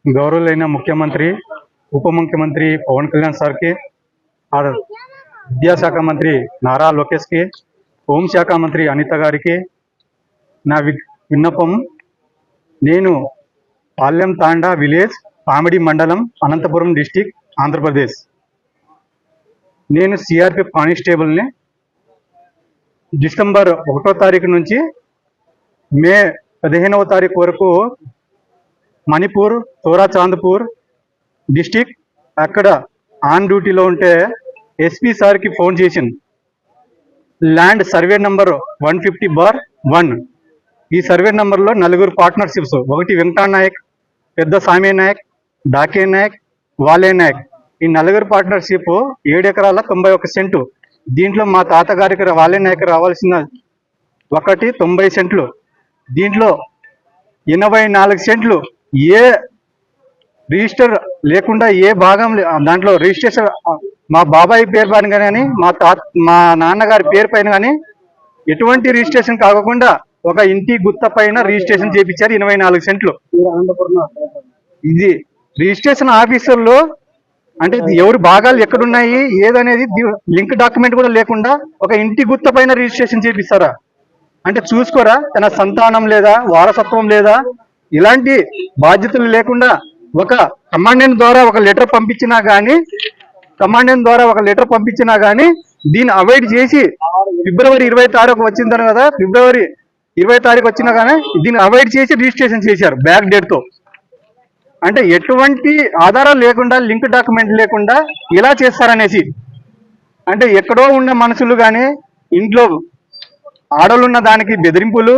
గౌరవులైన ముఖ్యమంత్రి, ఉప ముఖ్యమంత్రి పవన్ కళ్యాణ్ సార్కి, విద్యాశాఖ మంత్రి నారా లోకేష్కి, హోంశాఖ మంత్రి అనిత గారికి నా విన్నపం. నేను పాలెం తాండా విలేజ్, పామిడి మండలం, అనంతపురం డిస్టిక్, ఆంధ్రప్రదేశ్. నేను సిఆర్పి కానిస్టేబుల్ని. డిసెంబర్ 1వ తారీఖు నుంచి మే 15వ తారీఖు వరకు మణిపూర్, తోరా చాంద్పూర్ డిస్టిక్ అక్కడ ఆన్ డ్యూటీలో ఉంటే ఎస్పీ సార్కి ఫోన్ చేసింది. Land survey number 150/1. ఈ సర్వే నంబర్లో 4 పార్ట్నర్షిప్స్. ఒకటి వెంకటా నాయక్, పెద్ద సామే నాయక్, డాకే నాయక్, వాలే నాయక్. ఈ 4 పార్ట్నర్షిప్ 7 ఎకరాల 91 సెంటు. దీంట్లో మా తాతగారికి వాలే నాయక్ రావాల్సిన 90 సెంట్లు. దీంట్లో 84 సెంట్లు ఏ రిజిస్టర్ లేకుండా, ఏ భాగం దాంట్లో రిజిస్ట్రేషన్ మా బాబాయ్ పేరు పైన కానీ, మా నాన్నగారి పేరు పైన కానీ ఎటువంటి రిజిస్ట్రేషన్ కాకుండా ఒక ఇంటి గుత్త పైన రిజిస్ట్రేషన్ చేయించారు 24 సెంట్లు. ఇది రిజిస్ట్రేషన్ ఆఫీసర్లో అంటే ఎవరి భాగాలు ఎక్కడున్నాయి ఏదనేది లింక్ డాక్యుమెంట్ కూడా లేకుండా ఒక ఇంటి గుత్త పైన రిజిస్ట్రేషన్ చేపిస్తారా? అంటే చూసుకోరా, తన సంతానం లేదా, వారసత్వం లేదా, ఇలాంటి బాధ్యతలు లేకుండా ఒక కమాండెంట్ ద్వారా ఒక లెటర్ పంపించినా కానీ దీన్ని అవాయిడ్ చేసి ఫిబ్రవరి 20 తారీఖు వచ్చిన తర్వాత, ఫిబ్రవరి 20 తారీఖు వచ్చినా కానీ దీన్ని అవాయిడ్ చేసి రిజిస్ట్రేషన్ చేశారు బ్యాక్ డేట్తో. అంటే ఎటువంటి ఆధారాలు లేకుండా, లింక్ డాక్యుమెంట్ లేకుండా ఇలా చేస్తారనేసి. అంటే ఎక్కడో ఉన్న మనుషులు కానీ, ఇంట్లో ఆడలు ఉన్న దానికి బెదిరింపులు,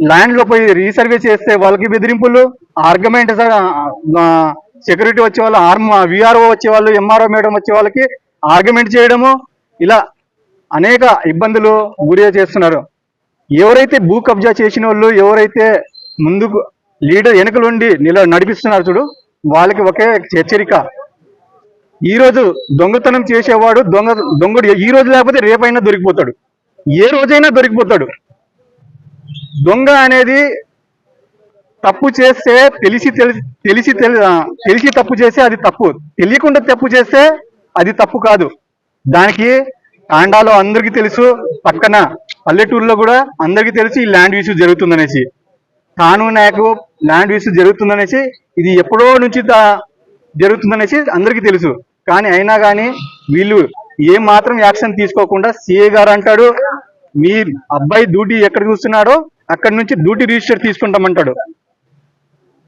ల్యాండ్లో పోయి రీసర్వే చేస్తే వాళ్ళకి బెదిరింపులు, ఆర్గ్యుమెంట్ సెక్యూరిటీ వచ్చే వాళ్ళు, విఆర్ఓ వచ్చేవాళ్ళు, ఎంఆర్ఓ మేడం వచ్చే వాళ్ళకి ఆర్గ్యుమెంట్ చేయడము, ఇలా అనేక ఇబ్బందులు గురి చేస్తున్నారు. ఎవరైతే భూ కబ్జా చేసిన వాళ్ళు, ఎవరైతే ముందుకు లీడర్ వెనుకలుండి నడిపిస్తున్నారు చూడు, వాళ్ళకి ఒకే హెచ్చరిక. ఈరోజు దొంగతనం చేసేవాడు దొంగడు ఈ రోజు లేకపోతే రేపైనా దొరికిపోతాడు, ఏ రోజైనా దొరికిపోతాడు. దొంగ అనేది తప్పు చేస్తే తెలిసి తప్పు చేస్తే అది తప్పు, తెలియకుండా తప్పు చేస్తే అది తప్పు కాదు. దానికి తాండాలో అందరికీ తెలుసు, పక్కన పల్లెటూరులో కూడా అందరికీ తెలుసు ఈ ల్యాండ్ ఇష్యూ జరుగుతుందనేసి. తాను నాకు ల్యాండ్ ఇష్యూ జరుగుతుందనేసి, ఇది ఎప్పుడో నుంచి జరుగుతుందనేసి అందరికీ తెలుసు. కానీ అయినా కానీ వీళ్ళు ఏ మాత్రం యాక్షన్ తీసుకోకుండా సిఏ గారు అంటాడు, మీ అబ్బాయి డ్యూటీ ఎక్కడ చూస్తున్నాడో అక్కడి నుంచి డ్యూటీ రిజిస్టర్ తీసుకుంటామంటాడు.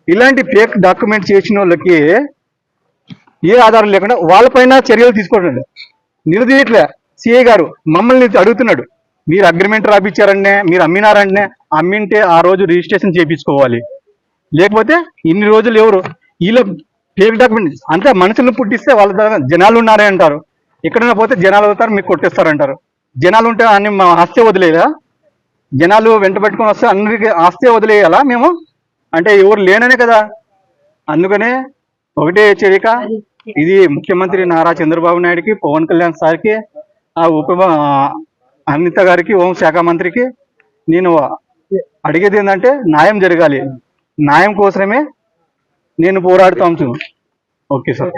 ఇలాంటి ఫేక్ డాక్యుమెంట్ చేసిన వాళ్ళకి ఏ ఆధారం లేకుండా వాళ్ళపైన చర్యలు తీసుకోండి. నిలదీయట్లే సిఐ గారు మమ్మల్ని అడుగుతున్నాడు, మీరు అగ్రిమెంట్ రాపిచ్చారంటే, మీరు అమ్మినారంటే, అమ్మింటే ఆ రోజు రిజిస్ట్రేషన్ చేయించుకోవాలి, లేకపోతే ఇన్ని రోజులు ఎవరు వీళ్ళ ఫేక్ డాక్యుమెంట్ అంతా మనుషులను పుట్టిస్తే వాళ్ళ దగ్గర జనాలు ఉన్నారే అంటారు. ఎక్కడైనా పోతే జనాలు అవుతారు, మీకు కొట్టేస్తారంటారు. జనాలు ఉంటే అన్ని మా ఆస్తే వదిలేదా? జనాలు వెంట పెట్టుకొని వస్తే అందరికీ ఆస్తే వదిలేయాలా మేము? అంటే ఎవరు లేననే కదా. అందుకనే ఒకటే హెచ్చరిక, ఇది ముఖ్యమంత్రి నారా చంద్రబాబు నాయుడుకి, పవన్ కళ్యాణ్ సార్కి, అనిత గారికి, హోంశాఖ మంత్రికి నేను అడిగేది ఏంటంటే న్యాయం జరగాలి. న్యాయం కోసమే నేను పోరాడుతాం. Okay sir.